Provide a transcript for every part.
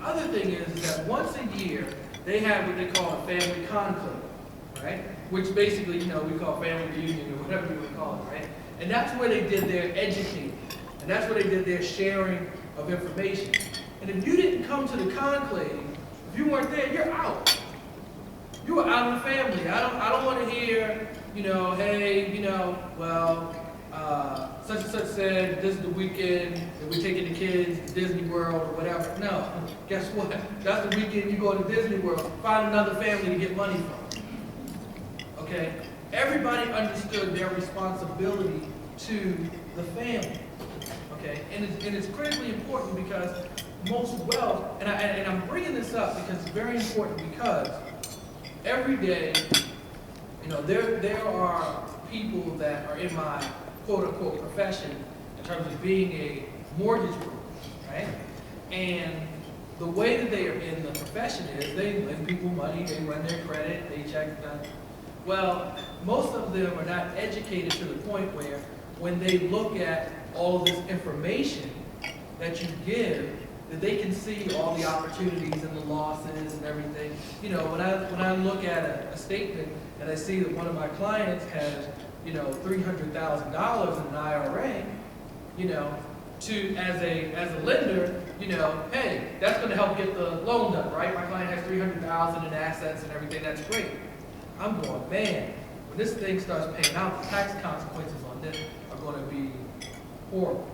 other thing is that once a year, they have what they call a family conclave, right? Which basically, we call family reunion or whatever you would call it, right? And that's where they did their educating. And that's where they did their sharing of information. And if you didn't come to the conclave, if you weren't there, you're out. You were out of the family. I don't want to hear, hey, such and such said this is the weekend that we're taking the kids to Disney World or whatever. No, guess what? That's the weekend you go to Disney World, find another family to get money from. Okay? Everybody understood their responsibility to the family. Okay? And it's critically important because most wealth, and I'm bringing this up because it's very important because every day, there are people that are in my quote-unquote profession in terms of being a mortgage broker, right? And the way that they are in the profession is they lend people money, they run their credit, they check them. Well, most of them are not educated to the point where when they look at all of this information that you give, that they can see all the opportunities and the losses and everything. When I look at a statement and I see that one of my clients has, $300,000 in an IRA, as a lender, hey, that's going to help get the loan done, right? My client has $300,000 in assets and everything. That's great. I'm going, man, when this thing starts paying out, the tax consequences on this are going to be horrible.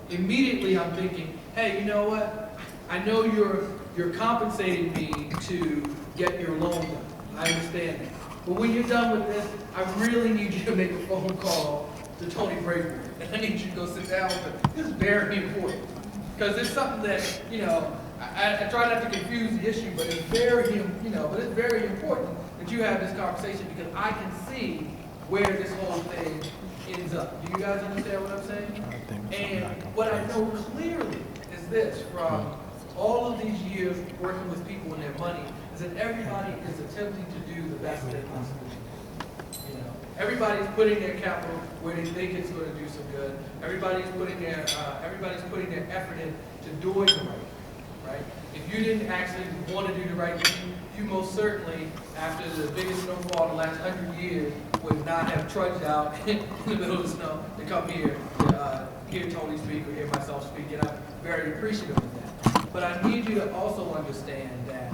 Immediately I'm thinking, hey, you know what? I know you're compensating me to get your loan done. I understand that. But when you're done with this, I really need you to make a phone call to Tony Braithwaite. And I need you to go sit down with him. This is very important. Because it's something that, I try not to confuse the issue, but it's very important that you have this conversation because I can see where this whole thing ends up. Do you guys understand what I'm saying? And what I know clearly is this, from all of these years working with people and their money, is that everybody is attempting to do the best they possibly can. Everybody's putting their capital where they think it's going to do some good. Everybody's putting their effort in to doing the right thing, right? If you didn't actually want to do the right thing, you most certainly, after the biggest snowfall in the last 100 years, would not have trudged out in the middle of the snow to come here to hear Tony speak or hear myself speak, and I'm very appreciative of that. But I need you to also understand that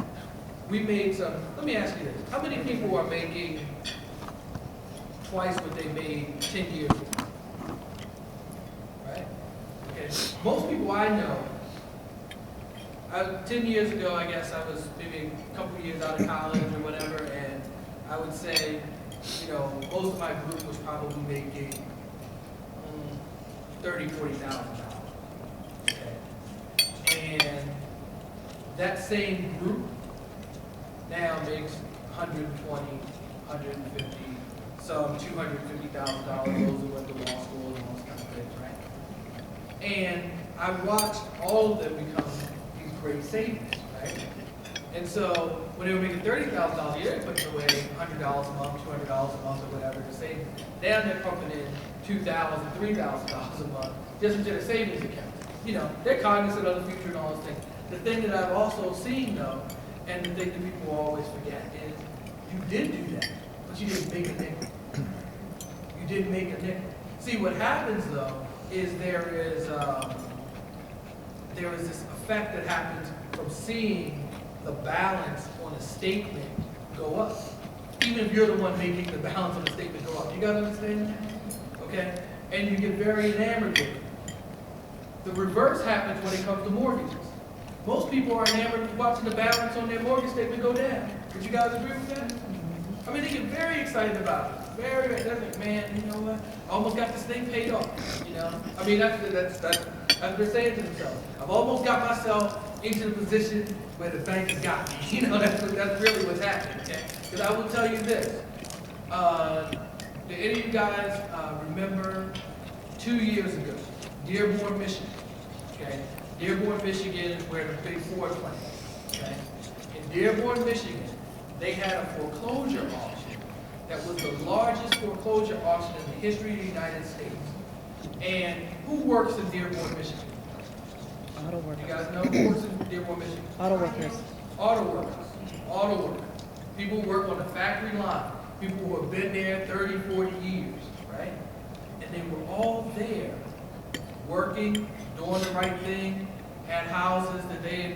we made some, let me ask you this, how many people are making twice what they made 10 years ago? Right? Okay. Most people I know, 10 years ago, I guess I was maybe a couple years out of college or whatever, and I would say, most of my group was probably making $30,000, $40,000. Okay. And that same group now makes $120,000, $150,000, some $250,000, those who went to law school and all those kind of things, right? And I watched all of them become these great savings, right? And so when they were making $30,000 a year, they're putting away $100 a month, $200 a month, or whatever to save. Now they're pumping in $2,000, $3,000 a month just into their savings account. They're cognizant of the future and all those things. The thing that I've also seen, though, and the thing that people always forget is you did do that, but you didn't make a nickel. You didn't make a nickel. See, what happens, though, is there is this effect that happens from seeing the balance on a statement go up. Even if you're the one making the balance on the statement go up. You guys understand that? Okay? And you get very enamored with it. The reverse happens when it comes to mortgages. Most people are enamored with watching the balance on their mortgage statement go down. Would you guys agree with that? I mean, they get very excited about it. They're like, man, you know what? I almost got this thing paid off. I mean, that's what they're saying to themselves. I've almost got myself into the position where the bank has got me. That's really what's happening. Okay? Because I will tell you this. Do any of you guys remember 2 years ago, Dearborn, Michigan? Okay, Dearborn, Michigan is where the big Ford plant is. Okay, in Dearborn, Michigan, they had a foreclosure auction that was the largest foreclosure auction in the history of the United States. And who works in Dearborn, Michigan? Auto work. You guys know who works in Dearborn, Michigan? Auto workers. Auto workers. Auto workers. People who work on the factory line. People who have been there 30, 40 years, right? And they were all there, working, doing the right thing, had houses that they had,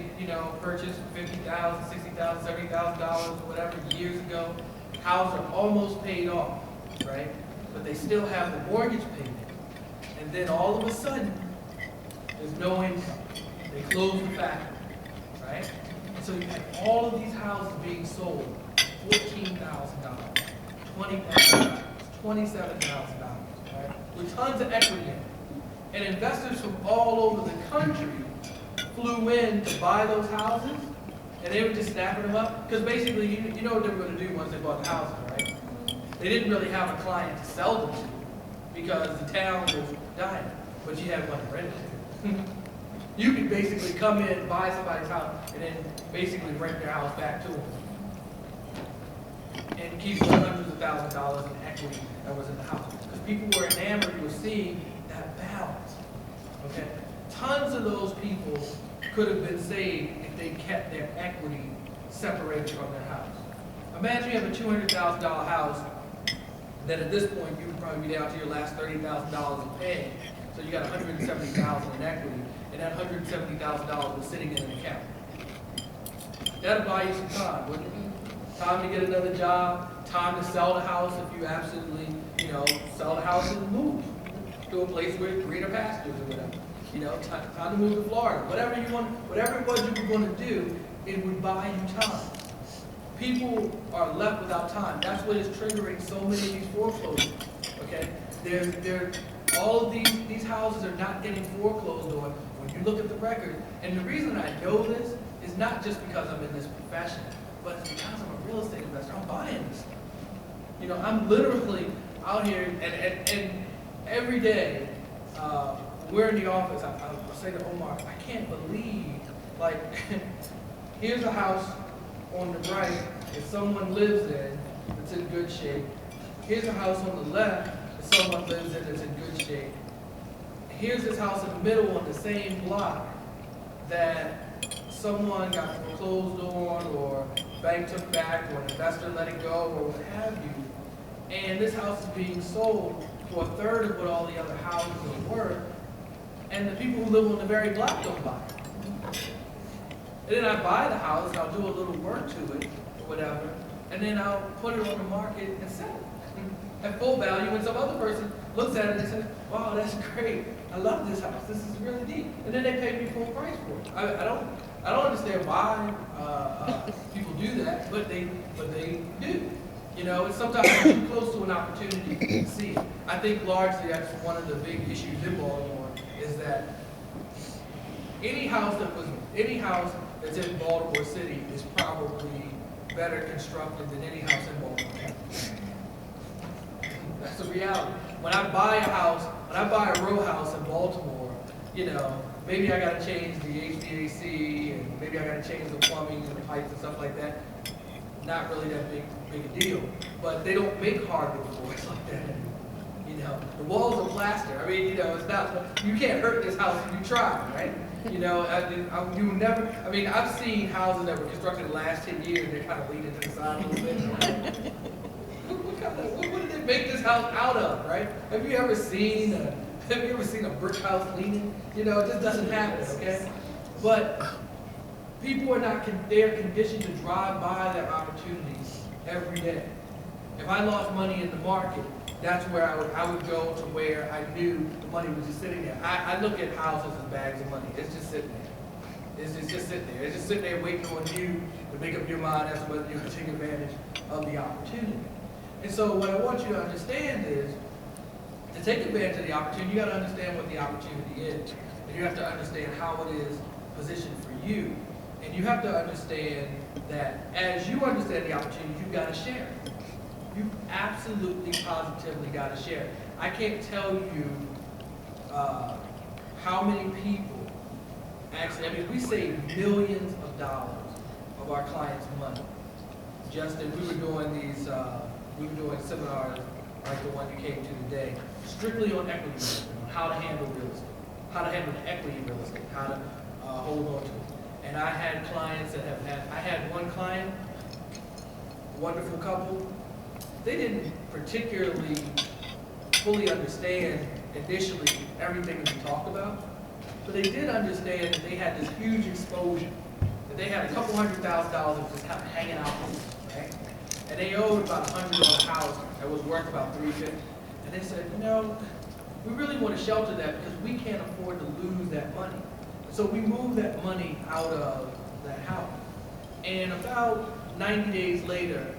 purchased for $50,000, $60,000, $70,000, whatever, years ago. Houses are almost paid off, right? But they still have the mortgage payment. And then all of a sudden, there's no income. They close the factory, right? And so you have all of these houses being sold, $14,000, $20,000, $27,000, right? With tons of equity in it. And investors from all over the country flew in to buy those houses, and they were just snapping them up. Because basically, you know what they were going to do once they bought the houses, right? They didn't really have a client to sell them to because the town was dying, but you had one to rent it to. You could basically come in, buy somebody's house, and then basically rent their house back to them. And keep the hundreds of thousands of dollars in equity that was in the house. Because people were enamored with seeing that balance. Okay? Tons of those people could have been saved if they kept their equity separated from their house. Imagine you have a $200,000 house that at this point you would probably be down to your last $30,000 in pay. So you got $170,000 in equity, and that $170,000 was sitting in an account. That'll buy you some time, wouldn't it? Time to get another job, time to sell the house if you absolutely, sell the house and move to a place where greener pastures or whatever. Time to move to Florida. Whatever it was you were going to do, it would buy you time. People are left without time. That's what is triggering so many of these foreclosures. Okay? All of these houses are not getting foreclosed on when you look at the record. And the reason I know this is not just because I'm in this profession, but it's because I'm a real estate investor. I'm buying this stuff. I'm literally out here, and every day, when we're in the office, I'll say to Omar, I can't believe, here's a house on the right that someone lives in that's in good shape. Here's a house on the left that someone lives in that's in good shape. Here's this house in the middle on the same block that someone got foreclosed on, or bank took back, or an investor let it go, or what have you. And this house is being sold for a third of what all the other houses are worth, and the people who live on the very block don't buy it. And then I buy the house, I'll do a little work to it, or whatever, and then I'll put it on the market and sell it at full value, and some other person looks at it and says, wow, that's great, I love this house, this is really neat. And then they pay me full price for it. I don't understand why people do that, but they do. It's sometimes too close to an opportunity to see it. I think largely that's one of the big issues in Baltimore, is that any house that's in Baltimore City is probably better constructed than any house in Baltimore County. That's the reality. When I buy a house, when I buy a row house in Baltimore, maybe I got to change the HVAC, and maybe I got to change the plumbing and the pipes and stuff like that. Not really that big a deal. But they don't make hardwood floors like that anymore. The walls are plaster. It's not. You can't hurt this house if you try, right? I've seen houses that were constructed in the last 10 years, and they're kind of leaning to the side a little bit. What did they make this house out of, right? Have you ever seen a brick house leaning? It just doesn't happen, okay? But people are not, they're conditioned to drive by their opportunities every day. If I lost money in the market, that's where I would go to where I knew the money was just sitting there. I look at houses as bags of money. It's just sitting there. It's just sitting there. It's just sitting there waiting on you to make up your mind as to whether you're going to take advantage of the opportunity. And so what I want you to understand is, to take advantage of the opportunity, you got to understand what the opportunity is. And you have to understand how it is positioned for you. And you have to understand that as you understand the opportunity, you've got to share it. You absolutely, positively got to share it. I can't tell you how many people actually, we save millions of dollars of our clients' money. Just that we were doing seminars like the one you came to today, strictly on equity investment, on how to handle real estate, how to handle the equity in real estate, how to hold on to it. And I had clients that I had one client, wonderful couple. They didn't particularly fully understand initially everything that we talked about, but they did understand that they had this huge exposure, that they had a couple $100,000 that was kind of hanging out there, right? And they owed about $100 on a house that was worth about $350. And they said, you know, we really want to shelter that because we can't afford to lose that money. So we moved that money out of that house. And about 90 days later,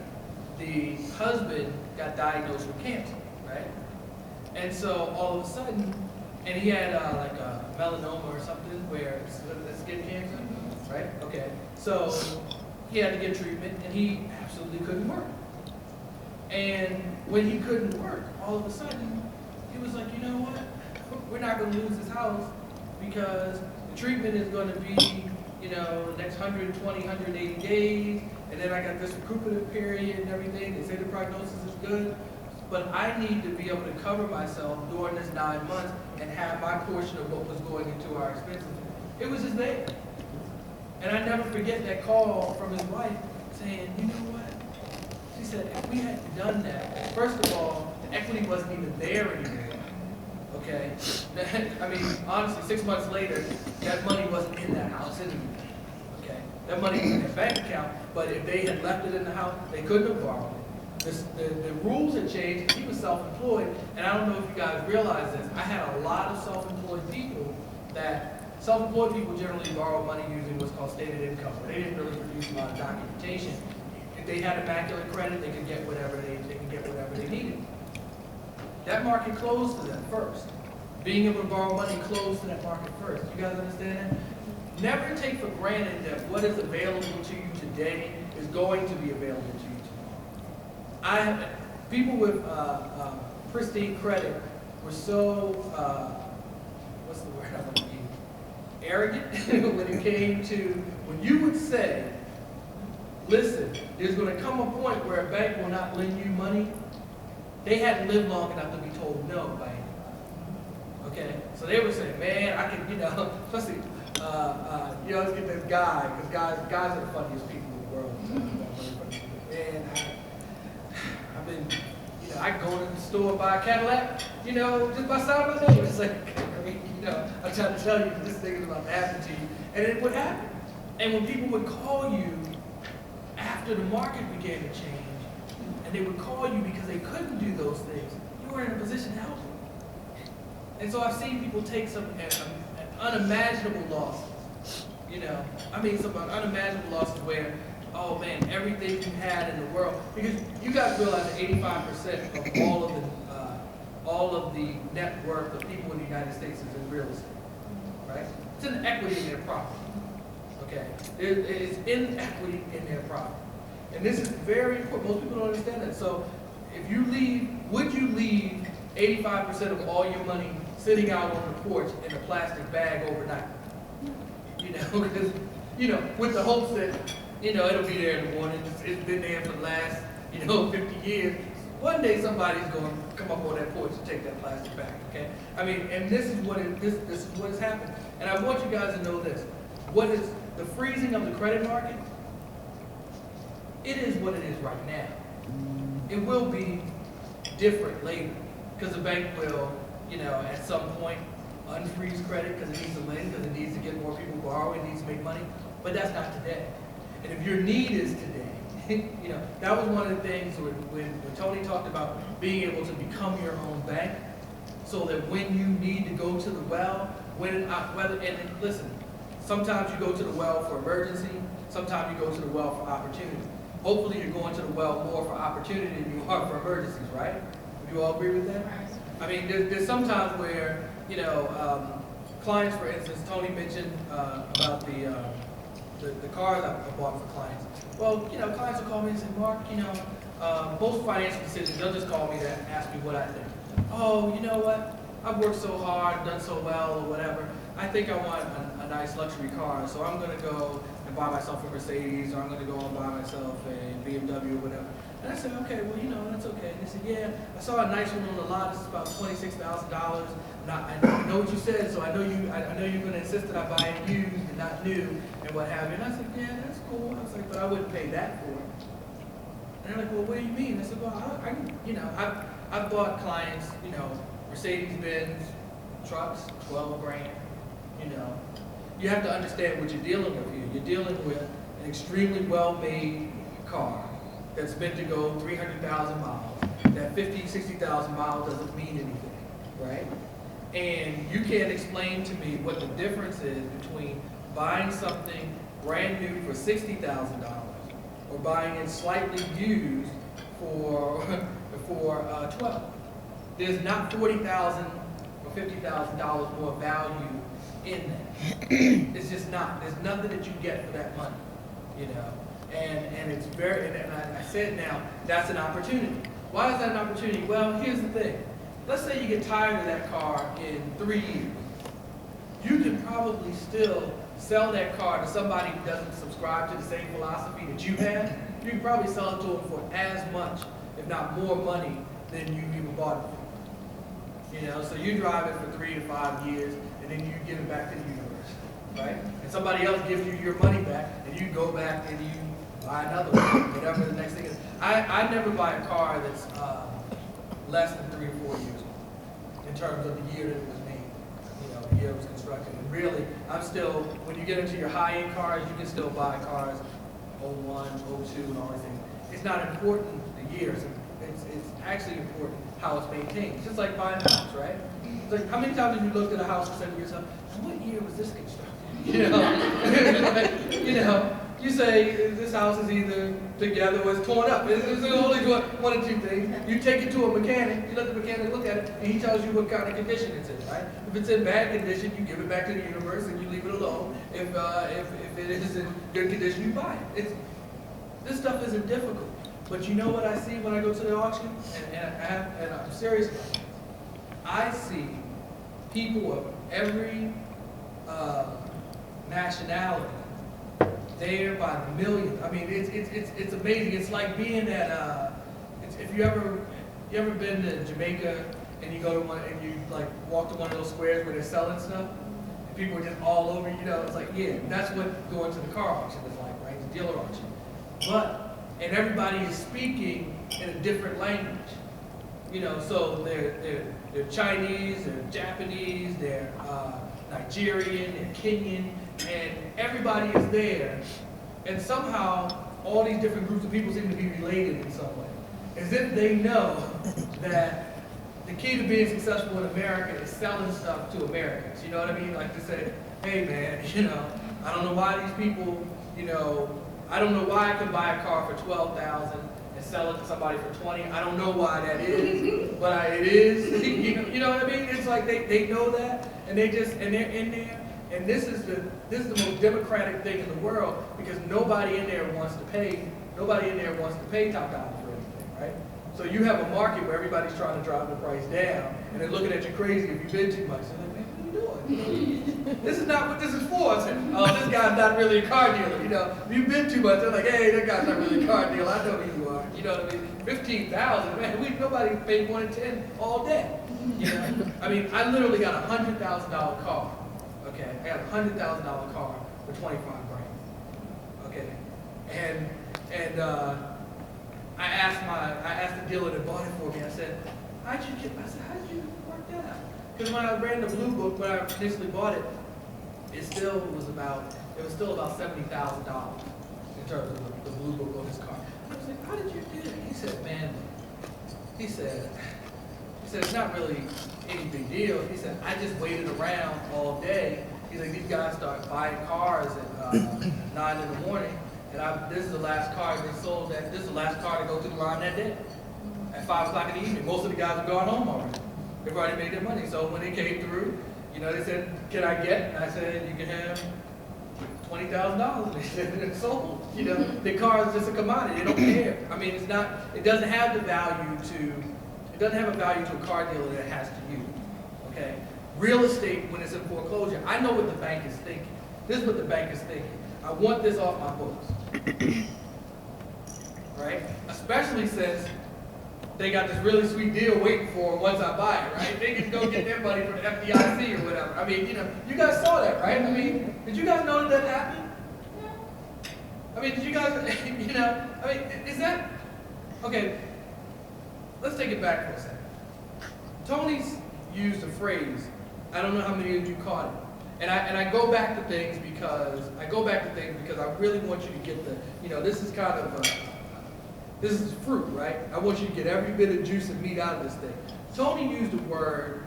the husband got diagnosed with cancer, right? And so all of a sudden, and he had like a melanoma or something where it's skin cancer, right? Okay, so he had to get treatment and he absolutely couldn't work. And when he couldn't work, all of a sudden, he was like, you know what? We're not going to lose this house because the treatment is going to be, you know, the next 120, 180 days, and then I got this recuperative period and everything. They say the prognosis is good, but I need to be able to cover myself during this 9 months and have my portion of what was going into our expenses. It was just there. And I never forget that call from his wife saying, you know what? She said, if we hadn't done that, first of all, the equity wasn't even there anymore. Okay? I mean, honestly, 6 months later, that money wasn't in that house anymore. Okay? That money was in their bank account, but if they had left it in the house, they couldn't have borrowed it. The rules had changed. He was self-employed, and I don't know if you guys realize this. I had a lot of self-employed people that self-employed people generally borrow money using what's called stated income. They didn't really produce a lot of documentation. If they had immaculate credit, they could get whatever they needed. That market closed to them first. Being able to borrow money closed to that market first. You guys understand that? Never take for granted that what is available to you today is going to be available to you tomorrow. People with pristine credit were so, what's the word I want to use? Arrogant when it came to, when you would say, listen, there's going to come a point where a bank will not lend you money. They hadn't lived long enough to be told no by anyone. Okay? So they were saying, man, I can, you know, especially, you know, let's get this guy, because guys are the funniest people in the world. Man, I've been, you know, I can go to the store and buy a Cadillac, you know, just by signing my name. It's like, you know, I'm trying to tell you this thing is about to happen to you. And it would happen. And when people would call you after the market began to change, and they would call you because they couldn't do those things, you weren't in a position to help them. And so I've seen people take some unimaginable losses, you know. I mean, some unimaginable losses where, oh man, everything you had in the world, because you guys realize that 85% of all of the net worth of people in the United States is in real estate, right? It's in equity in their property, okay? It is in equity in their property. And this is very important. Most people don't understand that. So if you leave, would you leave 85% of all your money sitting out on the porch in a plastic bag overnight? You know, because, you know, with the hopes that, you know, it'll be there in the morning. It's been there for the last, you know, 50 years. One day somebody's going to come up on that porch and take that plastic bag, okay? I mean, and this is what has happened. And I want you guys to know this. What is the freezing of the credit market? It is what it is right now. It will be different later because the bank will, you know, at some point unfreeze credit because it needs to lend, because it needs to get more people borrowing, it needs to make money. But that's not today. And if your need is today, you know, that was one of the things when Tony talked about being able to become your own bank, so that when you need to go to the well, and listen, sometimes you go to the well for emergency, sometimes you go to the well for opportunity. Hopefully you're going to the well more for opportunity than you are for emergencies, right? Would you all agree with that? I mean, there's sometimes where, you know, clients, for instance, Tony mentioned about the cars I bought for clients. Well, you know, clients will call me and say, Mark, you know, most financial decisions, they'll just call me to ask me what I think. Oh, you know what? I've worked so hard, done so well, or whatever. I think I want a nice luxury car, so I'm going to go and buy myself a Mercedes, or I'm going to go and buy myself a BMW or whatever. And I said, okay, well, that's okay. And they said, yeah, I saw a nice one on the lot. It's about $26,000. I know what you said, so I know you're going to insist that I buy it used and not new and what have you. And I said, yeah, that's cool. I was like, but I wouldn't pay that for it. And they're like, well, what do you mean? I said, well, I've bought clients, Mercedes-Benz trucks, 12 grand, You have to understand what you're dealing with here. You're dealing with an extremely well-made car that's meant to go 300,000 miles. That 50, 60,000 miles doesn't mean anything, right? And you can't explain to me what the difference is between buying something brand new for $60,000 or buying it slightly used for 12. There's not $40,000 or $50,000 more value in that. It's just not. There's nothing that you get for that money, And it's very. And I said now that's an opportunity. Why is that an opportunity? Well, here's the thing. Let's say you get tired of that car in 3 years. You can probably still sell that car to somebody who doesn't subscribe to the same philosophy that you have. You can probably sell it to them for as much, if not more money, than you even bought it for. So you drive it for 3 to 5 years, and then you give it back to the universe, right? And somebody else gives you your money back, and you go back and you buy another one, whatever the next thing is. I never buy a car that's less than 3 or 4 years old in terms of the year that it was made, the year it was constructed. And really, I'm still, when you get into your high-end cars, you can still buy cars 01, 02, and all these things. It's not important the years. It's actually important how it's maintained. It's just like buying a house, right? It's like, how many times have you looked at a house and said to yourself, what year was this constructed? You say this house is either together or it's torn up. It's only one or two things. You take it to a mechanic, you let the mechanic look at it, and he tells you what kind of condition it's in, right? If it's in bad condition, you give it back to the universe and you leave it alone. If it is in good condition, you buy it. This stuff isn't difficult. But you know what I see when I go to the auction? And I'm serious about it. I see people of every nationality there by the millions. I mean, it's amazing. It's like being at if you ever been to Jamaica and you go to one and you like walk to one of those squares where they're selling stuff, and people are just all over. It's like, yeah, that's what going to the car auction is like, right? The dealer auction. And everybody is speaking in a different language. So they're Chinese, they're Japanese, they're Nigerian, they're Kenyan, and everybody is there. And somehow, all these different groups of people seem to be related in some way. As if they know that the key to being successful in America is selling stuff to Americans. You know what I mean? Like to say, hey man, I don't know why these people, I don't know why I can buy a car for $12,000 and sell it to somebody for $20,000. I don't know why that is, but it is. You know what I mean? It's like they know that, and they're in there. And this is the most democratic thing in the world because nobody in there wants to pay top dollar for anything, right? So you have a market where everybody's trying to drive the price down, and they're looking at you crazy if you bid too much. They're like, man, what are you doing? This is not what this is for. I said, oh, this guy's not really a car dealer. If you bid too much, they're like, hey, that guy's not really a car dealer. I know who you are. You know what I mean? 15,000, man. Nobody paid more than 10 all day. I mean, I literally got a $100,000 car. Okay, I got a $100,000 car for 25 grand. Okay, and I asked the dealer that bought it for me. I said, how'd you work that out? Because when I ran the blue book, when I initially bought it, it was still about $70,000 in terms of the blue book on this car. I was like, how did you do it? He said, man, he said it's not really any big deal. He said, I just waited around all day. He's like, these guys start buying cars at 9 in the morning, and this is the last car they sold. This is the last car to go through the line that day at 5 o'clock in the evening. Most of the guys have gone home already. They've already made their money. So when they came through, they said, can I get? And I said, you can have $20,000. They said, it's sold. The car is just a commodity. They don't care. I mean, it doesn't have the value to a car dealer that it has to you. Okay? Real estate, when it's in foreclosure, I know what the bank is thinking. This is what the bank is thinking. I want this off my books. right? Especially since they got this really sweet deal waiting for them once I buy it, right? They can go get their money from the FDIC or whatever. I mean, you guys saw that, right? I mean, did you guys know that happened? I mean, did you guys, is that, okay, let's take it back for a second. Tony's used a phrase, I don't know how many of you caught it. And I go back to things because I really want you to get this is kind of this is fruit, right? I want you to get every bit of juice and meat out of this thing. Tony used a word,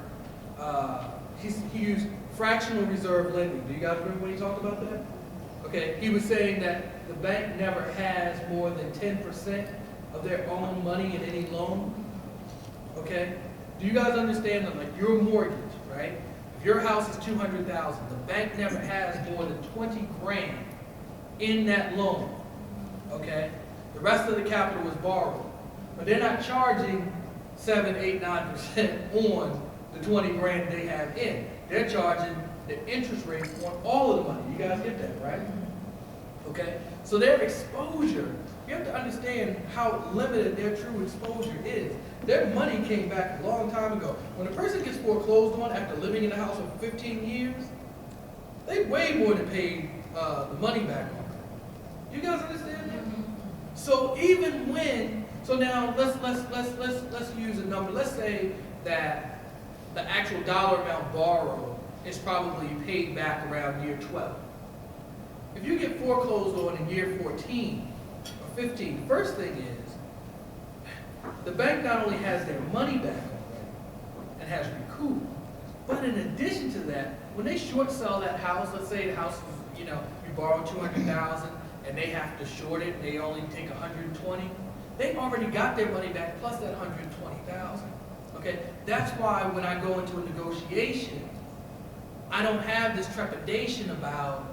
he used fractional reserve lending. Do you guys remember when he talked about that? Okay, he was saying that the bank never has more than 10% of their own money in any loan. Okay? Do you guys understand that, like your mortgage, right? If your house is $200,000, the bank never has more than 20 grand in that loan. Okay? The rest of the capital is borrowed. But they're not charging 7, 8, 9% on the 20 grand they have in. They're charging the interest rate on all of the money. You guys get that, right? Okay? So their exposure, you have to understand how limited their true exposure is. Their money came back a long time ago. When a person gets foreclosed on after living in a house for 15 years, they way more than paid the money back on it. You guys understand that? So even when, so now let's use a number. Let's say that the actual dollar amount borrowed is probably paid back around year 12. If you get foreclosed on in year 14 or 15, first thing is, the bank not only has their money back already and has recouped, but in addition to that, when they short sell that house, let's say the house is, you borrow $200,000 and they have to short it, they only take $120,000, they already got their money back plus that $120,000. Okay, that's why when I go into a negotiation, I don't have this trepidation about,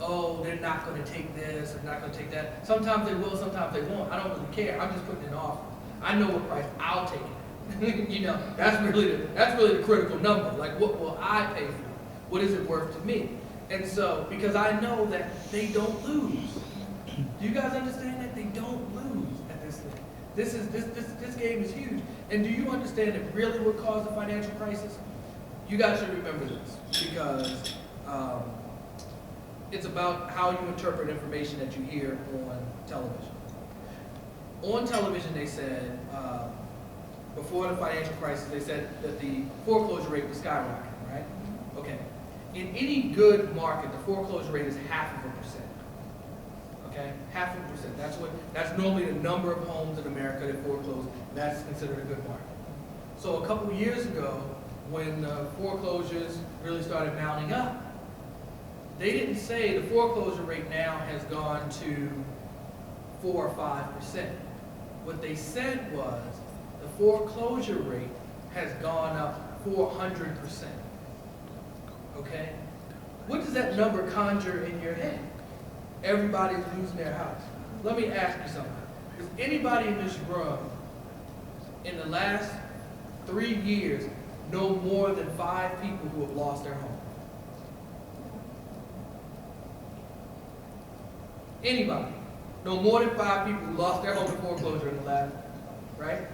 oh, they're not going to take this, or not going to take that. Sometimes they will, sometimes they won't. I don't really care. I'm just putting an offer. I know what price I'll take it. That's really the critical number. Like, what will I pay for it? What is it worth to me? And so, because I know that they don't lose. Do you guys understand that they don't lose at this thing? This game is huge. And do you understand that really what caused the financial crisis? You guys should remember this because it's about how you interpret information that you hear on television. On television, they said, before the financial crisis, they said that the foreclosure rate was skyrocketing, right? Okay. In any good market, the foreclosure rate is 0.5%. Okay? 0.5%. That's normally the number of homes in America that foreclose. That's considered a good market. So a couple of years ago, when foreclosures really started mounting up, they didn't say the foreclosure rate now has gone to 4 or 5%. What they said was the foreclosure rate has gone up 400%. Okay? What does that number conjure in your head? Everybody's losing their house. Let me ask you something. Does anybody in this room in the last 3 years know more than 5 people who have lost their home? Anybody? No more than 5 people who lost their home in foreclosure in the last, right?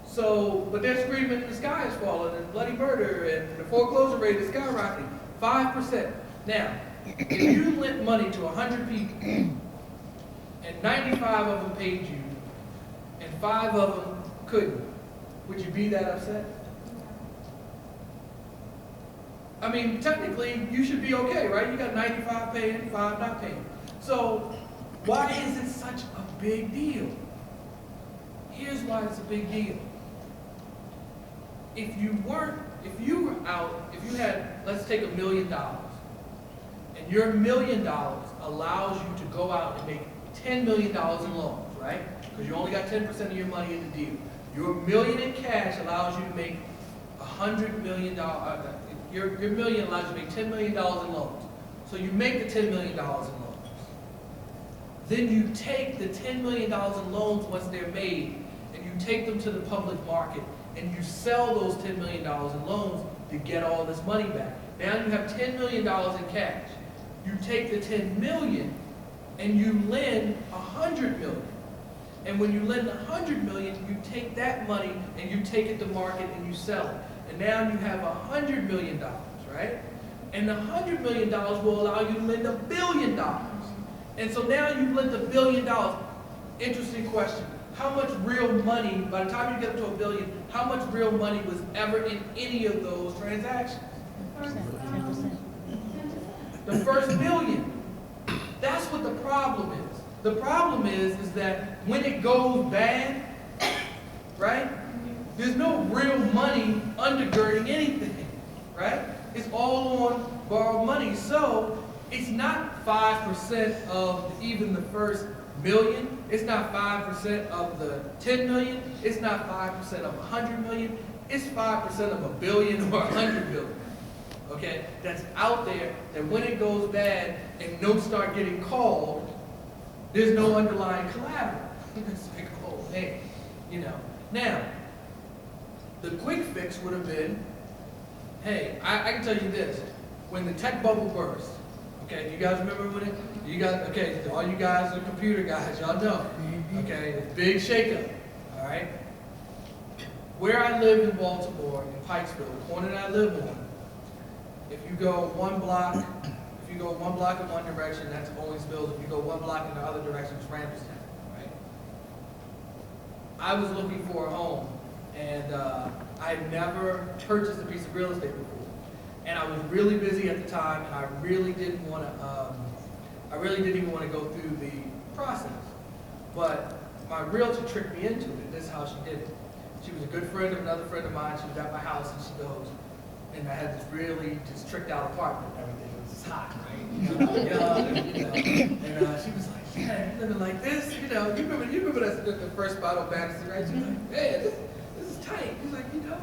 So, but they're screaming the sky is falling and bloody murder and the foreclosure rate is skyrocketing. 5%. Now, if you lent money to 100 people and 95 of them paid you and 5 of them couldn't, would you be that upset? I mean, technically, you should be okay, right? You got 95 paying, 5 not paying. So, why is it such a big deal? Here's why it's a big deal. If you had, let's take $1 million, and your $1 million allows you to go out and make $10 million in loans, right? Because you only got 10% of your money in the deal. Your $1 million in cash allows you to make $100 million. Your $1 million allows you to make $10 million in loans. So you make the $10 million in loans. Then you take the $10 million in loans once they're made, and you take them to the public market, and you sell those $10 million in loans to get all this money back. Now you have $10 million in cash. You take the $10 million and you lend $100 million. And when you lend $100 million, you take that money and you take it to market and you sell it. And now you have $100 million, right? And the $100 million will allow you to lend $1 billion. And so now you've lent $1 billion. Interesting question. How much real money, by the time you get up to $1 billion, how much real money was ever in any of those transactions? 10%. The first $1 million. That's what the problem is. The problem is that when it goes bad, right, there's no real money undergirding anything, right? It's all on borrowed money. So it's not 5% of even the first million. It's not 5% of the 10 million. It's not 5% of 100 million. It's 5% of $1 billion or 100 billion. Okay, that's out there that when it goes bad and notes start getting called, there's no underlying collateral. It's like, oh man, you know. Now, the quick fix would have been, hey, I can tell you this, when the tech bubble burst, okay, do you guys remember when it, you guys, okay, all you guys are computer guys, y'all know, okay, it's big shakeup, all right? Where I lived in Baltimore, in Pikesville, the corner that I live on, if you go one block in one direction, that's Owings Mills. If you go one block in the other direction, it's Randallstown, right? I was looking for a home, and I had never purchased a piece of real estate before. And I was really busy at the time, and I really didn't want to, even want to go through the process. But my realtor tricked me into it. This is how she did it. She was a good friend of another friend of mine. She was at my house, and she goes, and I had this really just tricked out apartment and everything. It was just hot, right? And she was like, "Man, you living like this? You know, you remember the first bottle of Madison, right?" She was like, "Man, this is tight." He's like, you know,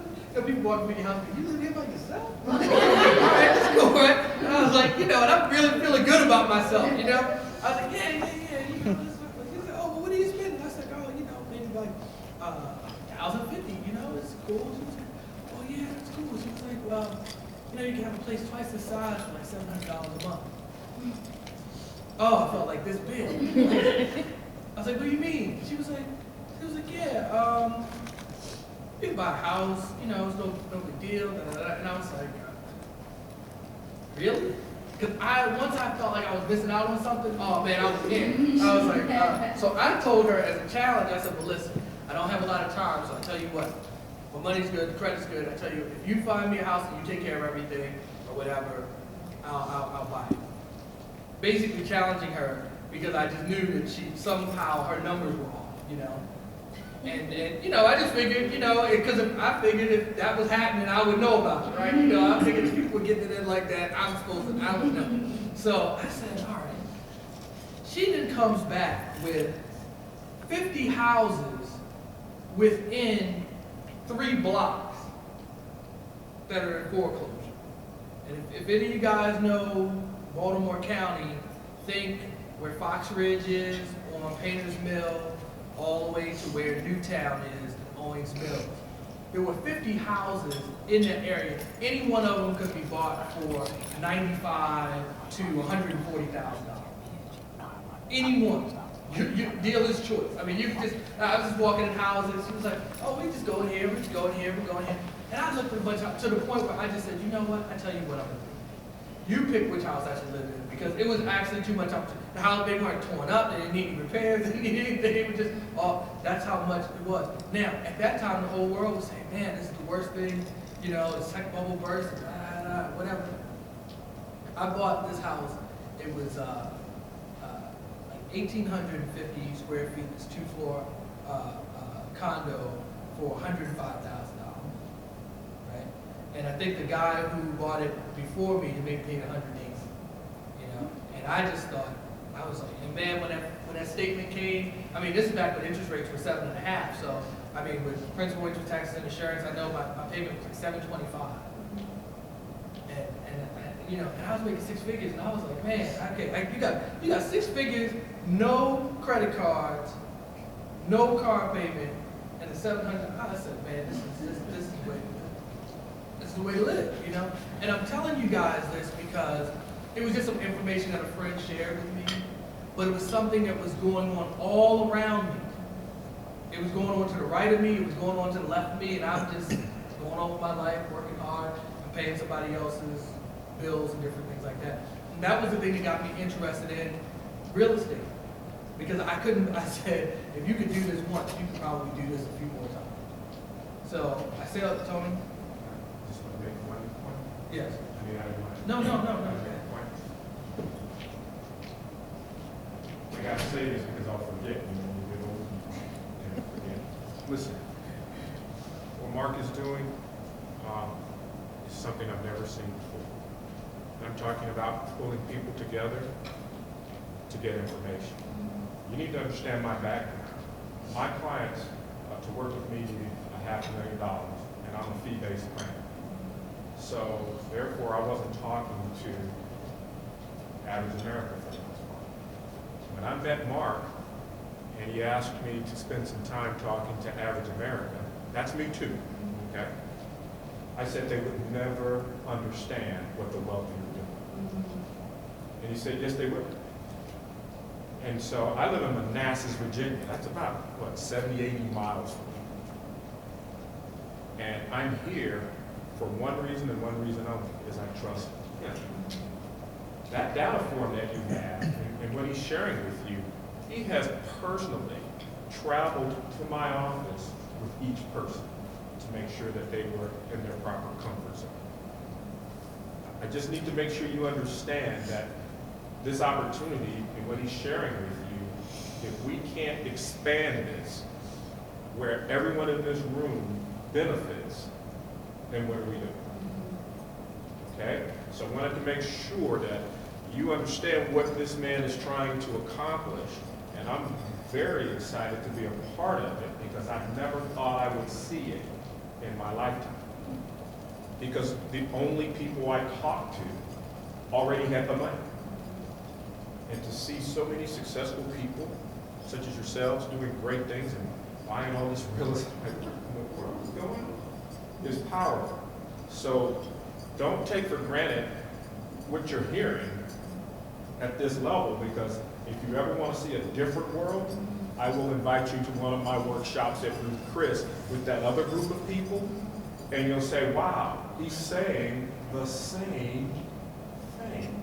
people walking through your house, you live here by yourself? All right, that's cool, right? And I was like, you know, and I'm really feeling good about myself, you know? I was like, yeah, you know, this. He's like, oh, well, what do you spend? And I said, oh, you know, maybe like $1,050, you know, it's cool. She was like, oh yeah, that's cool. She was like, well, you know, you can have a place twice the size for like $700 a month. Oh, I felt like this big. I was like, what do you mean? She was like, yeah, you can buy a house, you know, it's no big deal. And I was like, really? Because once I felt like I was missing out on something, oh man, I was in. I was like, so I told her as a challenge, I said, well, listen, I don't have a lot of time, so I tell you what. My money's good, the credit's good. I tell you, if you find me a house and you take care of everything or whatever, I'll buy it. Basically challenging her because I just knew that somehow her numbers were off, you know. And you know, I just figured, you know, because I figured if that was happening, I would know about it, right? You know, I figured if people were getting it in like that, I would know. So I said, all right. She then comes back with 50 houses within 3 blocks that are in foreclosure. And if any of you guys know Baltimore County, think where Fox Ridge is, on Painter's Mill, all the way to where Newtown is, in Owings Mills. There were 50 houses in that area. Any one of them could be bought for $95,000 to $140,000. Any one. Your dealer's choice. I mean, you can just, I was just walking in houses, she was like, oh, we just go in here, we just go in here, we go in here. And I looked at a bunch of, to the point where I just said, you know what, I tell you what I'm gonna do. You pick which house I should live in, because it was actually too much opportunity. The house, they weren't torn up, they didn't need any repairs, they didn't need anything, it was just, that's how much it was. Now, at that time, the whole world was saying, man, this is the worst thing, you know, the tech bubble burst, whatever. I bought this house, it was, 1,850 square feet, this 2-floor condo for $105,000, right? And I think the guy who bought it before me, he maybe paid $180,000, you know? And I just thought, I was like, and man, when that statement came, I mean, this is back when interest rates were 7.5, so, I mean, with principal, interest, taxes, and insurance, I know my payment was like $725. You know, and I was making 6 figures, and I was like, man, okay, like you got 6 figures, no credit cards, no car payment, and a $700. I said, man, this is the way to live, you know. And I'm telling you guys this because it was just some information that a friend shared with me, but it was something that was going on all around me, it was going on to the right of me, it was going on to the left of me, and I'm just going on with my life, working hard, and paying somebody else's bills and different things like that. And that was the thing that got me interested in real estate. Because I said, if you could do this once, you could probably do this a few more times. So I said, Tony? Just want to make one point. Yes. I mean, I don't want to. No. I got to say this because I'll forget, you know, when you get old and forget. Listen, what Mark is doing is something I've never seen before. And I'm talking about pulling people together to get information. You need to understand my background. My clients, to work with me, need $500,000, and I'm a fee-based plan. So therefore, I wasn't talking to Average America for the most part. When I met Mark, and he asked me to spend some time talking to Average America, that's me too, okay? I said they would never understand what the wealthy are doing. And he said, yes, they would. And so I live in Manassas, Virginia. That's about, what, 70, 80 miles from me. And I'm here for one reason and one reason only, is I trust him. That data form that you have, and what he's sharing with you, he has personally traveled to my office with each person to make sure that they were in their proper comfort zone. I just need to make sure you understand that this opportunity and what he's sharing with you, if we can't expand this where everyone in this room benefits, then what are we doing? Okay? So I wanted to make sure that you understand what this man is trying to accomplish, and I'm very excited to be a part of it because I never thought I would see it in my lifetime. Because the only people I talked to already had the money. And to see so many successful people, such as yourselves, doing great things and buying all this real estate, what's going on, is powerful. So don't take for granted what you're hearing at this level, because if you ever want to see a different world, I will invite you to one of my workshops at Ruth Chris with that other group of people, and you'll say, wow, he's saying the same thing.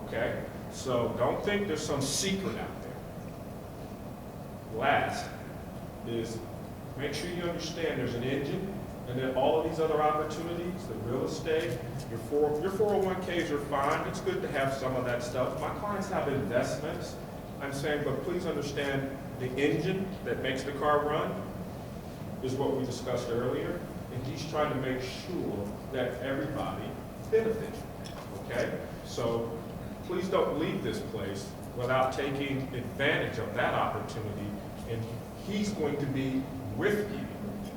Okay? So don't think there's some secret out there. Last is make sure you understand there's an engine, and then all of these other opportunities, the real estate, your 401ks are fine. It's good to have some of that stuff. My clients have investments. I'm saying, but please understand the engine that makes the car run is what we discussed earlier, and he's trying to make sure that everybody benefits from it, okay? So please don't leave this place without taking advantage of that opportunity, and he's going to be with you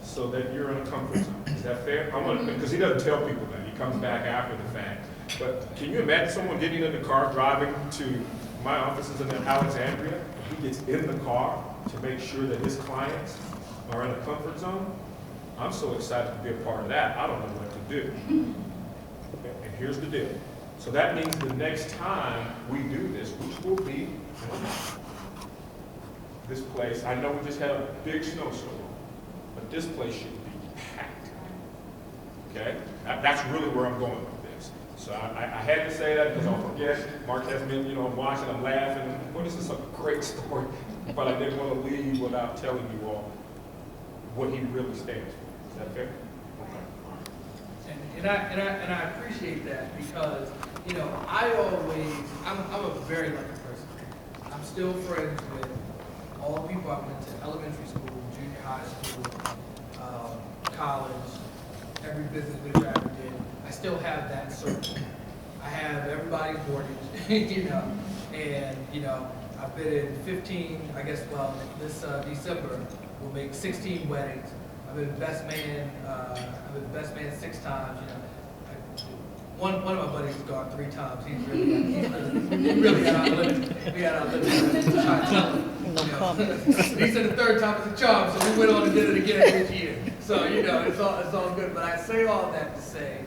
so that you're in a comfort zone. Is that fair? Because he doesn't tell people that. He comes back after the fact. But can you imagine someone getting in the car, driving to my offices in Alexandria? He gets in the car to make sure that his clients are in a comfort zone. I'm so excited to be a part of that. I don't know what to do. And here's the deal. So that means the next time we do this, which will be this place, I know we just had a big snowstorm, but this place should be packed. Okay? That's really where I'm going with this. So I had to say that because I'll forget. Mark has been, I'm watching, I'm laughing. Well, this is a great story, but I didn't want to leave without telling you all what he really stands for. Is that fair? And I appreciate that because, I'm a very lucky person. I'm still friends with all the people I went to elementary school, junior high school, college, every business venture I ever did. I still have that circle. I have everybody's mortgage, and, I've been in 15, this December, we'll make 16 weddings. I've been best man 6 times, One of my buddies has gone 3 times. He really got outlimit. We got outlimit. He said the 3rd time was a charm, so we went on and did it again this year. So, it's all good. But I say all that to say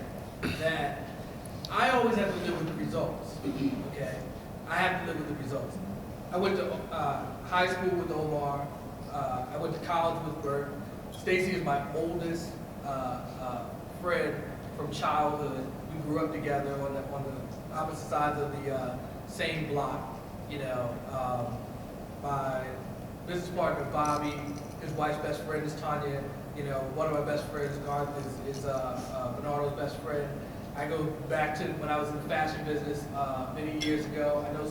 that I always have to live with the results, okay? I have to live with the results. I went to high school with Omar, I went to college with Bert. Stacy is my oldest friend from childhood. We grew up together on the opposite sides of the same block. You know, my business partner Bobby, his wife's best friend is Tanya. You know, one of my best friends, Garth, is Bernardo's best friend. I go back to when I was in the fashion business many years ago. I know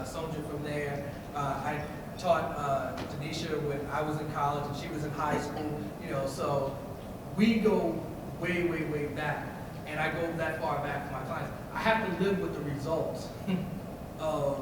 Sonja from there. I taught Tanisha when I was in college and she was in high school. You know, so we go way, way, way back. And I go that far back for my clients. I have to live with the results of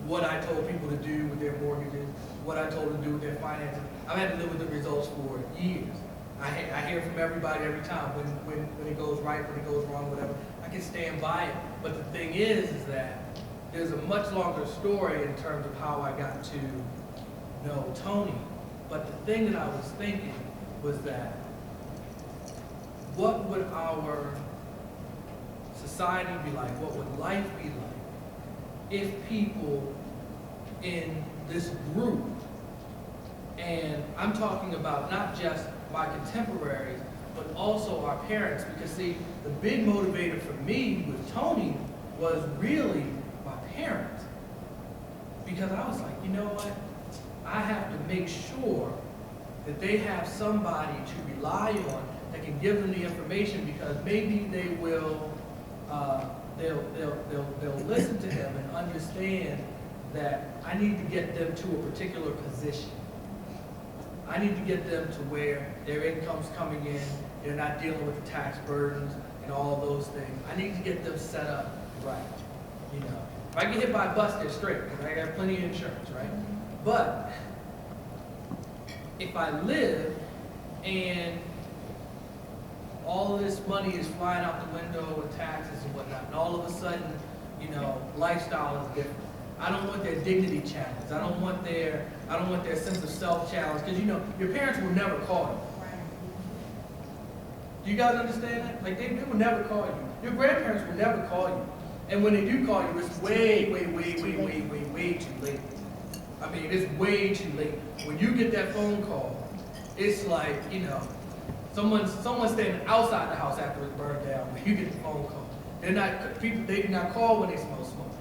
what I told people to do with their mortgages, what I told them to do with their finances. I've had to live with the results for years. I hear from everybody every time when it goes right, when it goes wrong, whatever. I can stand by it. But the thing is that there's a much longer story in terms of how I got to know Tony. But the thing that I was thinking was that what would our society be like? What would life be like if people in this group, and I'm talking about not just my contemporaries, but also our parents, because see, the big motivator for me with Tony was really my parents. Because I was like, you know what? I have to make sure that they have somebody to rely on that can give them the information, because maybe they will, they'll listen to him and understand that I need to get them to a particular position. I need to get them to where their income's coming in, they're not dealing with the tax burdens and all of those things. I need to get them set up right, you know. If I get hit by a bus, they're straight, because I got plenty of insurance, right? But if I live and all of this money is flying out the window with taxes and whatnot, and all of a sudden, you know, lifestyle is different. I don't want their dignity challenged. I don't want their sense of self challenged, because you know, your parents will never call you. Do you guys understand that? Like they will never call you. Your grandparents will never call you. And when they do call you, it's way too late. I mean, it's way too late. When you get that phone call, it's like, you know, someone's standing outside the house after it's burned down when you get the phone call. They do not call when they smell smoke.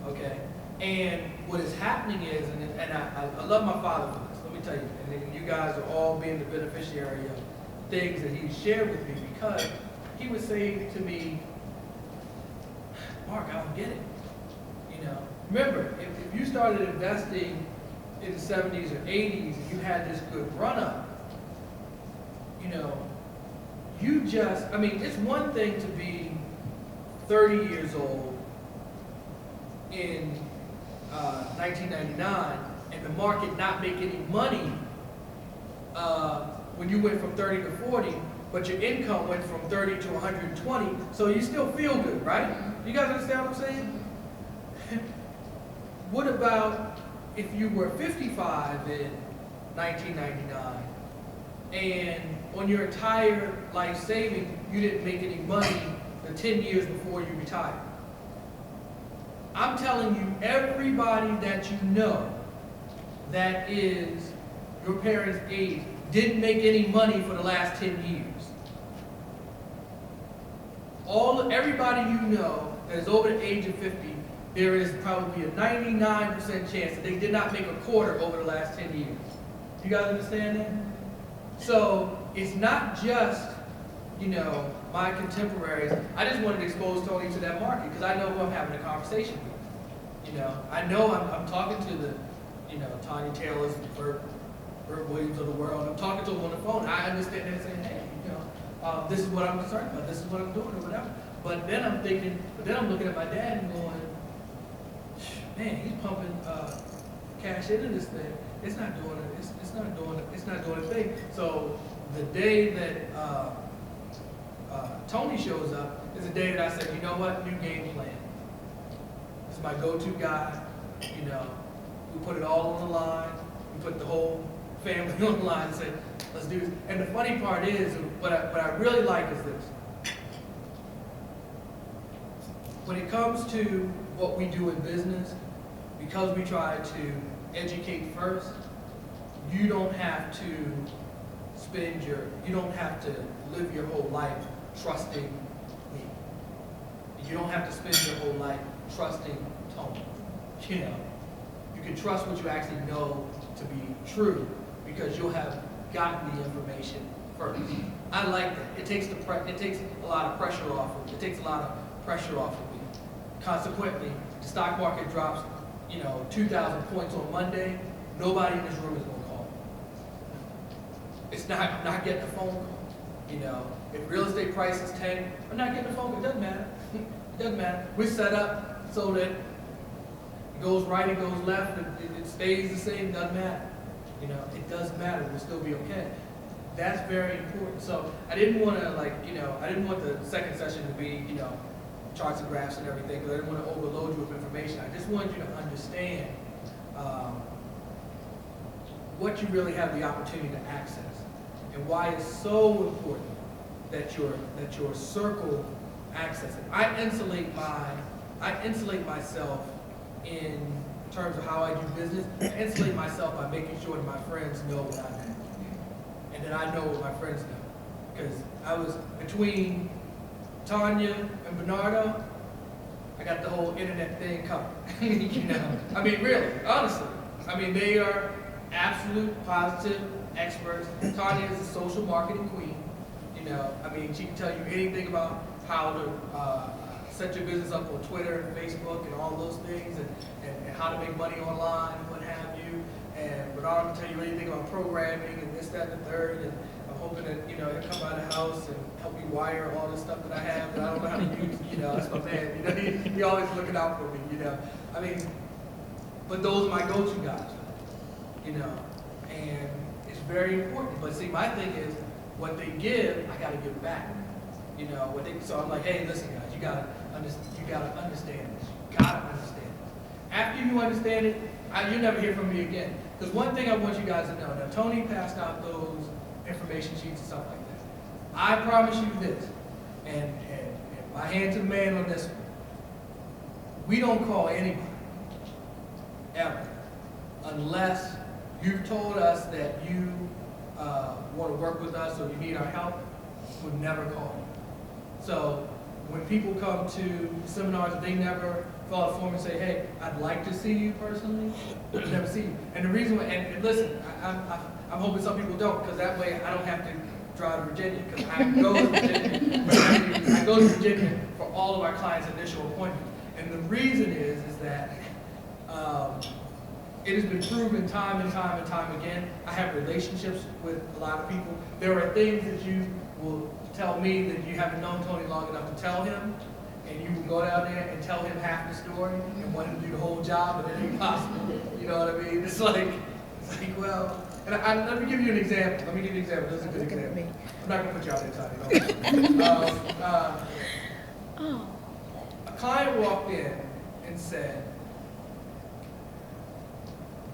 Okay? And what is happening is, and I love my father for this, let me tell you, and you guys are all being the beneficiary of things that he shared with me, because he would say to me, Mark, I don't get it. You know, remember, if you started investing in the 70s or 80s and you had this good run-up, you know, I mean, it's one thing to be 30 years old in 1999 and the market not make any money when you went from 30 to 40, but your income went from 30 to 120, so you still feel good, right? You guys understand what I'm saying? What about if you were 55 in 1999 and on your entire life saving, you didn't make any money the 10 years before you retired? I'm telling you, everybody that you know that is your parents' age didn't make any money for the last 10 years. Everybody you know that is over the age of 50, there is probably a 99% chance that they did not make a quarter over the last 10 years. You guys understand that? So it's not just, you know, my contemporaries. I just wanted to expose Tony to that market because I know who I'm having a conversation with. You know, I know I'm talking to the, you know, Tanya Taylor's, Bert Williams of the world. I'm talking to them on the phone. I understand that saying, hey, you know, this is what I'm concerned about. This is what I'm doing or whatever. But then I'm thinking, I'm looking at my dad and going, man, he's pumping cash into this thing. It's not doing it. It's not doing a thing. So the day that Tony shows up is the day that I said, you know what, new game plan. This is my go-to guy. You know, we put it all on the line. We put the whole family on the line and said, let's do this. And the funny part is, what I really like is this. When it comes to what we do in business, because we try to educate first, you don't have to you don't have to live your whole life trusting me. You don't have to spend your whole life trusting Tony. You know, you can trust what you actually know to be true because you'll have gotten the information first. I like that. It takes a lot of pressure off of me. It takes a lot of pressure off of me. Consequently, the stock market drops, 2,000 points on Monday. Nobody in this room is going to call. It's not. I'm not getting a phone call. If real estate prices tank, I'm not getting a phone call. It doesn't matter. It doesn't matter. We're set up so that it goes right, it goes left, it stays the same. It doesn't matter. It doesn't matter. We'll still be okay. That's very important. So I didn't want to I didn't want the second session to be, charts and graphs and everything, because I didn't want to overload you with information. I just wanted you to understand what you really have the opportunity to access and why it's so important that your circle access it. I insulate myself in terms of how I do business. I insulate myself by making sure that my friends know what I'm doing. And that I know what my friends know. Because I was between Tanya and Bernardo, I got the whole internet thing covered. I mean, really, honestly. I mean, they are absolute positive experts. Tanya is a social marketing queen. I mean, she can tell you anything about how to set your business up on Twitter and Facebook and all those things, and how to make money online and what have you. And Bernardo can tell you anything about programming and this, that, and the third. And I'm hoping that, he'll come by the house and help me wire all this stuff that I have that I don't know how to use. That's my man. He always looking out for me, I mean, but those are my go-to guys, and it's very important. But see, my thing is, what they give, I gotta give back. So I'm like, hey, listen guys, you gotta understand this. You gotta understand this. After you understand it, you'll never hear from me again. Because one thing I want you guys to know, now Tony passed out those information sheets and stuff like that. I promise you this, and my hand to the man on this one, we don't call anybody, ever, unless you've told us that you want to work with us or you need our help. We'll never call you. So when people come to seminars, they never fill out a form and say, hey, I'd like to see you personally. We'll never see you. And the reason why, and listen, I'm hoping some people don't, because that way I don't have to drive to Virginia, because I go to Virginia. I go to Virginia for all of our clients' initial appointments. And the reason is that it has been proven time and time and time again. I have relationships with a lot of people. There are things that you will tell me that you haven't known Tony long enough to tell him, and you will go down there and tell him half the story and want him to do the whole job, and it ain't possible. You know what I mean? It's like well, and let me give you an example. This is a good example. I'm not going to put you out there, Tony. A client walked in and said,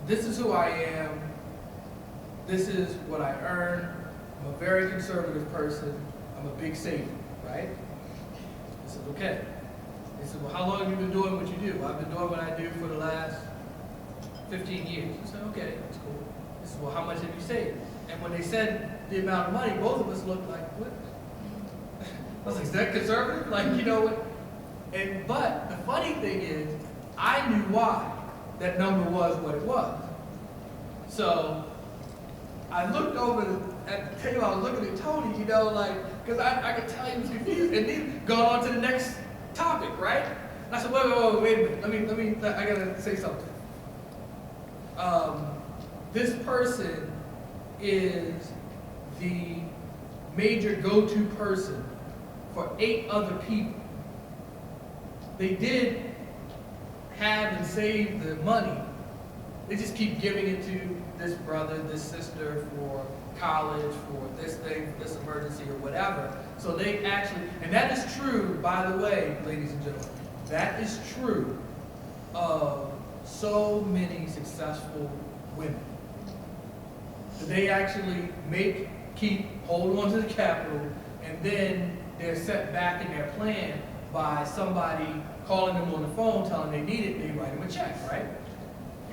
this is who I am. This is what I earn. I'm a very conservative person. I'm a big saver, right? I said, okay. He said, well, how long have you been doing what you do? I've been doing what I do for the last 15 years. I said, okay, that's cool. He said, well, how much have you saved? And when they said the amount of money, both of us looked like, what? I was like, is that conservative? What? But the funny thing is, I knew why that number was what it was. So I looked over at the table, I was looking at Tony, because I could tell he was confused. And then go on to the next topic, right? And I said, wait a minute, I gotta say something. This person is the major go-to person for 8 other people. They did have and save the money. They just keep giving it to this brother, this sister for college, for this thing, for this emergency or whatever. So they actually, and that is true, by the way, ladies and gentlemen, that is true of so many successful women. They actually hold on to the capital, and then they're set back in their plan by somebody calling them on the phone, telling them they need it, they write them a check, right?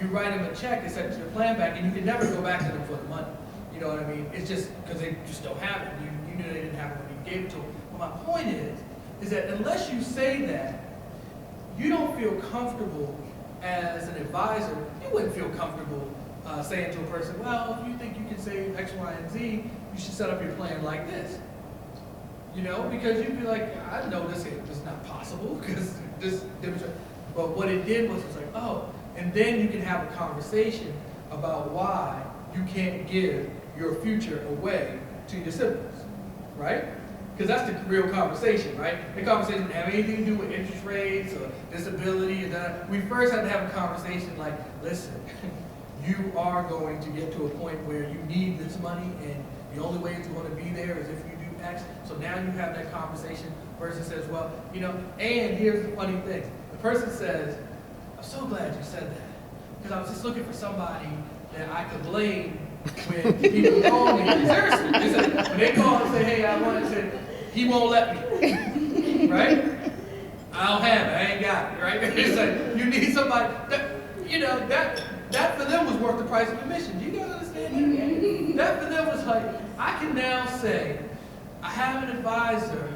you write them a check, they send your plan back, and you can never go back to them for the money. You know what I mean? It's just because they just don't have it. You knew they didn't have it when you gave it to them. But my point is that unless you say that, you don't feel comfortable as an advisor. You wouldn't feel comfortable saying to a person, well, if you think you can save X, Y, and Z, you should set up your plan like this. You know, because you'd be like, I know this is not possible because this demonstration. But what it did was it's like, oh, and then you can have a conversation about why you can't give your future away to your siblings, right? Because that's the real conversation, right? The conversation doesn't have anything to do with interest rates or disability. We first had to have a conversation like, listen, you are going to get to a point where you need this money, and the only way it's going to be there is if you do X. So now you have that conversation. Person says, well, you know, and here's the funny thing. The person says, I'm so glad you said that, because I was just looking for somebody that I could blame when people call me. Seriously, when they call and say, hey, I want to say, he won't let me, right? I don't have it, I ain't got it, right? It's like, you need somebody, that, you know, that for them was worth the price of admission. Do you guys understand that? That for them was like, I can now say, I have an advisor,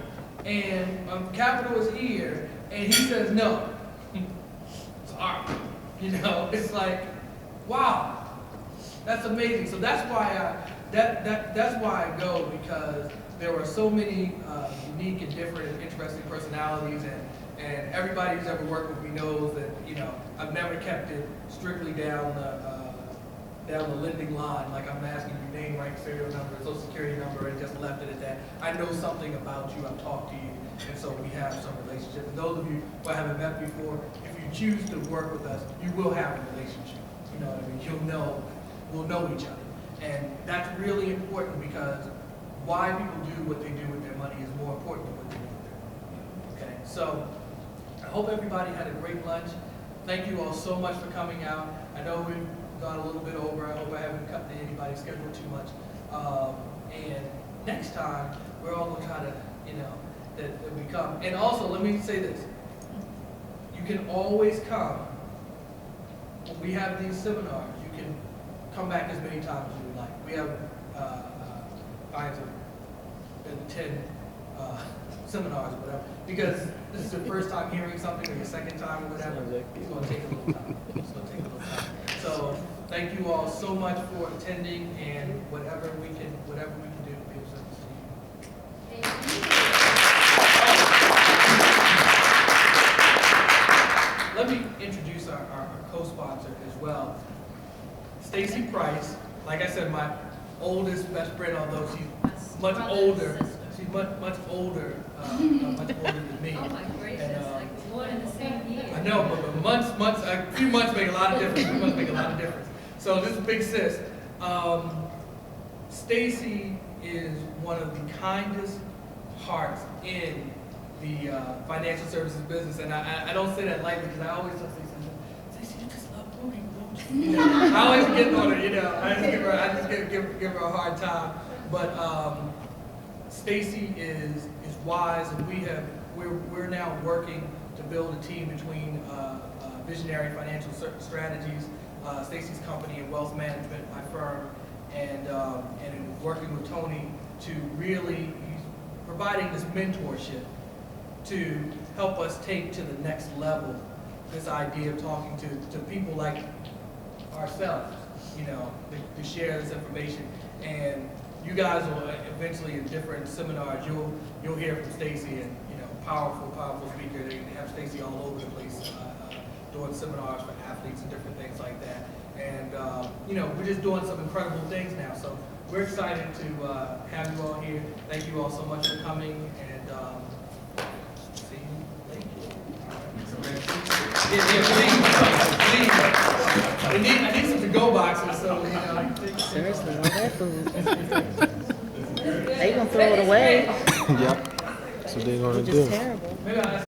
and capital is here, and he says no. Sorry. You know, it's like, wow, that's amazing. So that's why that's why I go, because there are so many unique and different and interesting personalities, and everybody who's ever worked with me knows that, you know, I've never kept it strictly down the lending line, like I'm asking your name, rank, serial number, social security number, and just left it at that. I know something about you, I've talked to you, and so we have some relationship. And those of you who I haven't met before, if you choose to work with us, you will have a relationship. You know what I mean? We'll know each other. And that's really important, because why people do what they do with their money is more important than what they do with their money. Okay, so I hope everybody had a great lunch. Thank you all so much for coming out. I know we've gone a little bit over. I hope I haven't cut anybody's schedule too much. And next time, we're all going to try to, you know, that we come. And also, let me say this. You can always come. When we have these seminars, you can come back as many times as you would like. We have kinds of 10 seminars or whatever. Because this is your first time hearing something, or your second time or whatever. It's going to take a little time. It's going to take a little time. So thank you all so much for attending, and whatever we can do to be of service to you. Let me introduce our co-sponsor as well. Stacy Price, like I said, my oldest best friend, although she's much older. She's much older than me. Oh my gracious, And, like one in the same year. I know, but a few months make a lot of difference. Few months make a lot of difference. So this is big sis. Stacy is one of the kindest hearts in the financial services business, and I don't say that lightly, because I always tell Stacy, you just love booty, don't you? You know, I always get on her, you know. I just give her a hard time. But Stacy is wise, and we're now working to build a team between Visionary Financial Strategies, Stacy's company, and Wealth Management, my firm, and in working with Tony to really providing this mentorship to help us take to the next level this idea of talking to people like ourselves, you know, to share this information. And you guys will eventually, in different seminars, you'll hear from Stacy, and, you know, powerful speaker. They have Stacy all over the place doing seminars for athletes and different things like that. And you know, we're just doing some incredible things now. So we're excited to have you all here. Thank you all so much for coming, and see you later. Please. I need some to-go boxes, so, you know. Seriously, all that food. They gonna throw it away. Yep. That's what they're gonna Which do. is terrible. Maybe I'll ask